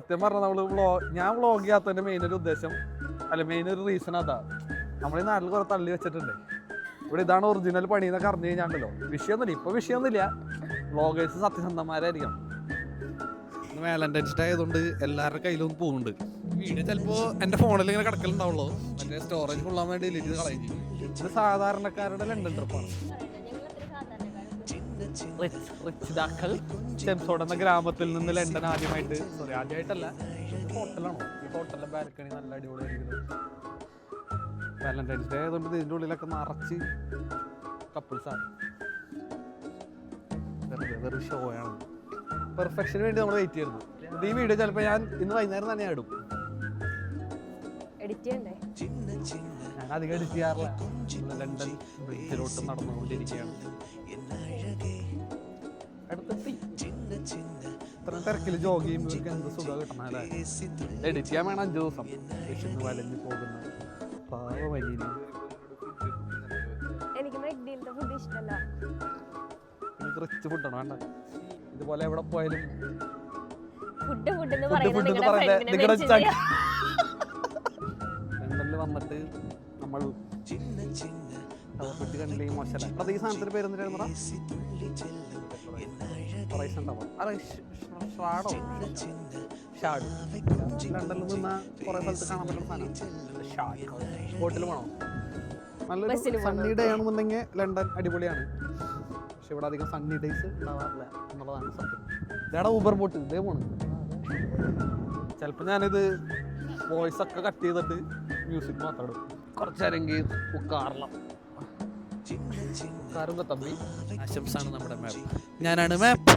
സത്യം പറഞ്ഞാൽ ഞാൻ വ്ളോഗ് ചെയ്യാത്തതിന്റെ മെയിൻ ഒരു ഉദ്ദേശം മെയിൻ ഒരു റീസൺ അതാ. നമ്മളീ നാട്ടിൽ കുറെ തള്ളി വെച്ചിട്ടുണ്ട്. ഇവിടെ ഇതാണ് ഒറിജിനൽ പണി എന്നൊക്കെ അറിഞ്ഞു കഴിഞ്ഞാണ്ടല്ലോ വിഷയമൊന്നുമില്ല. ഇപ്പൊ വിഷയമൊന്നുമില്ല. വ്ളോഗേഴ്സ് സത്യസന്ധന്മാരായിരിക്കും. വാലന്റൈൻസ് ഡേ ആയതുകൊണ്ട് എല്ലാവരുടെ കയ്യിലൊന്നും പോകുന്നുണ്ട്. വീഡിയോ ചിലപ്പോ എന്റെ ഫോണിൽ ഇങ്ങനെ കിടക്കലുണ്ടാവുള്ളൂ. മറ്റേ സ്റ്റോറേജ് കൊള്ളാൻ വേണ്ടി ഡിലീറ്റ് ചെയ്ത് കളയും. ഇത് സാധാരണക്കാരുടെ ലണ്ടൻ ട്രിപ്പാണ്. ചെംസോഡ് എന്ന ഗ്രാമത്തിൽ നിന്ന് ലണ്ടൻ ആദ്യമായിട്ടല്ല, ഹോട്ടലാണോ? ഈ ഹോട്ടലിലെ ബാൽക്കണി നല്ല അടിപൊളിയായിരിക്കും. വാലന്റൈൻസ് ഡേ ആയതുകൊണ്ട് ഇതിൻ്റെ ഉള്ളിലൊക്കെ നിറച്ച് കപ്പിൾസാണ്. വെറുതെ ഷോ ആണ്. പെർഫെക്ഷന് വേണ്ടി നമ്മൾ വെയിറ്റ് ചെയ്യുന്നു. ഈ വീഡിയോ ചിലപ്പോൾ ഞാൻ ഇന്ന് വൈകുന്നേരം തന്നെ ഇടും. ഞാൻ അധികം എഡിറ്റ് ചെയ്യാറില്ല. ലണ്ടൻ ബ്രിഡ്ജിലോട്ട് നടന്നുകൊണ്ടിരിക്കുകയാണ്. അടുത്തെത്തി. ഇത്രയും തിരക്കിൽ ജോഗ് ചെയ്യുമ്പോൾ എന്ത് സുഖം കിട്ടണം അല്ലേ? എഡിറ്റ് ചെയ്യാൻ വേണം 5 ദിവസം. വിശന്ന് വലഞ്ഞു പോകുന്ന പാവമരീന. എനിക്ക് റിച്ച് ഫുഡാണ് വേണ്ട. ഇതുപോലെ എവിടെ പോയാലും ലണ്ടനിൽ വന്നിട്ട് നമ്മൾ കണ്ടില്ലേ മോശമല്ല. ഈ സാധനത്തിന്റെ പേര് എന്തിനാ? ലണ്ടനിൽ നിന്ന് കുറെ സ്ഥലത്ത് കാണാൻ പറ്റുന്ന സാധനം. ബോട്ടിൽ വേണോ? നല്ലൊരു സണ്ണി ഡേ ആണെന്നുണ്ടെങ്കിൽ ലണ്ടൻ അടിപൊളിയാണ്. പക്ഷെ ഇവിടെ അധികം സണ്ണി ഡേയ്സ് ഉണ്ടാവാറില്ല എന്നുള്ളതാണ് സത്യം. ഇതാണ് ഊബർ ബോട്ട്. ഇതേ പോണ്. ചിലപ്പോൾ ഞാനിത് വോയിസ് ഒക്കെ കട്ട് ചെയ്തിട്ട് മ്യൂസിക് മാത്രം ഇടും. കുറച്ചേരെങ്കിൽ ഉക്കാറണം. ഉക്കാറുമ്പോ തമ്പി ആശംസാണ് നമ്മുടെ മാപ്പ്. ഞാനാണ് മാപ്പ്.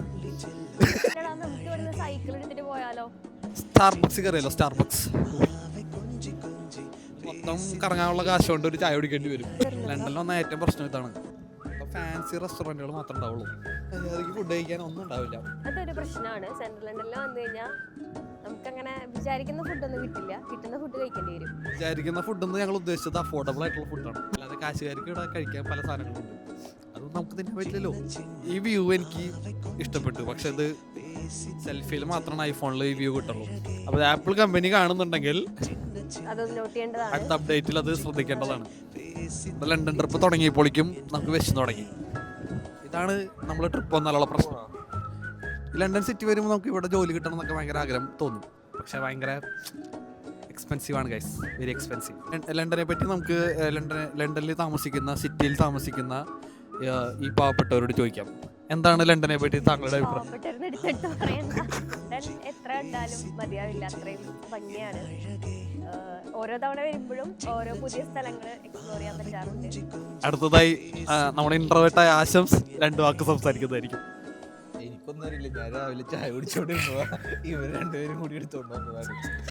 സ്റ്റാർബക്സ് കയറിയല്ലോ. സ്റ്റാർബക്സ് മൊത്തം കറങ്ങാനുള്ള കാശ് കൊണ്ട് ഒരു ചായ കുടിക്കേണ്ടി വരും. ലണ്ടനിൽ വന്ന ഏറ്റവും പ്രശ്നം ഇതാണ്. ഫാൻസി റെസ്റ്റോറന്റുകൾ മാത്രമേ ഉണ്ടാവുള്ളൂ. അതിലേക്ക് ഫുഡ് കഴിക്കാൻ ഒന്നും ഉണ്ടാവില്ല. അതൊരു പ്രശ്നമാണ്. സെൻട്രൽ ലണ്ടനിൽ വന്നു കഴിഞ്ഞാൽ നമുക്കങ്ങനെ വിചാരിക്കുന്ന ഫുഡൊന്നും കിട്ടില്ല. കിട്ടുന്ന ഫുഡ് കഴിക്കേണ്ടി വരും. വിചാരിക്കുന്ന ഫുഡെന്ന് ഞങ്ങൾ ഉദ്ദേശിച്ചത് അഫോർഡബിൾ ആയിട്ടുള്ള ഫുഡാണ്. അല്ലാതെ കാശുകാർക്ക് ഇവിടെ കഴിക്കാൻ പല സാധനങ്ങളുണ്ട്. അതൊന്നും നമുക്ക് തിന്നാൻ പറ്റില്ലല്ലോ. ഈ വ്യൂ എനിക്ക് ഇഷ്ടപ്പെട്ടു. പക്ഷെ അത് സെൽഫിയിൽ മാത്രമാണ് ഐഫോണിൽ ഈ വ്യൂ കിട്ടുള്ളൂ. അപ്പോൾ ആപ്പിൾ കമ്പനി കാണുന്നുണ്ടെങ്കിൽ അടുത്ത അപ്ഡേറ്റിൽ അത് ശ്രദ്ധിക്കേണ്ടതാണ്. ലണ്ടൻ ട്രിപ്പ് തുടങ്ങിയപ്പോഴേക്കും നമുക്ക് വിശന്ന് തുടങ്ങി. ഇതാണ് നമ്മളെ ട്രിപ്പ് വന്നാലുള്ള പ്രശ്നം. ലണ്ടൻ സിറ്റി വരുമ്പോൾ നമുക്ക് ഇവിടെ ജോലി കിട്ടണം എന്നൊക്കെ ഭയങ്കര ആഗ്രഹം തോന്നും. പക്ഷെ ഭയങ്കര എക്സ്പെൻസീവ് ആണ് ഗൈസ്. Very expensive. ലണ്ടനെ പറ്റി നമുക്ക് ലണ്ടനിൽ താമസിക്കുന്ന സിറ്റിയിൽ താമസിക്കുന്ന ഈ പാവപ്പെട്ടവരോട് ചോദിക്കാം. എന്താണ് ലണ്ടനെ പറ്റി താങ്കളുടെ അഭിപ്രായം? എത്ര കണ്ടാലും മതിയാവില്ല. അത്രയും ഭംഗിയാണ്. ഓരോ തവണ വരുമ്പോഴും ഓരോ പുതിയ സ്ഥലങ്ങൾ എക്സ്പ്ലോർ ചെയ്യാൻ പറ്റാറുണ്ട്. അടുത്തതായി നമ്മുടെ ഇന്റർവ്യൂട്ടായ ആശംസ് 2 വാക്ക് സംസാരിക്കുന്നതായിരിക്കും. എനിക്കൊന്നും അറിയില്ല. ഞാൻ രാവിലെ ചായ കുടിച്ചോണ്ട് ഇവർ 2 പേരും കൂടി എടുത്തോണ്ട് വന്നതാണ്.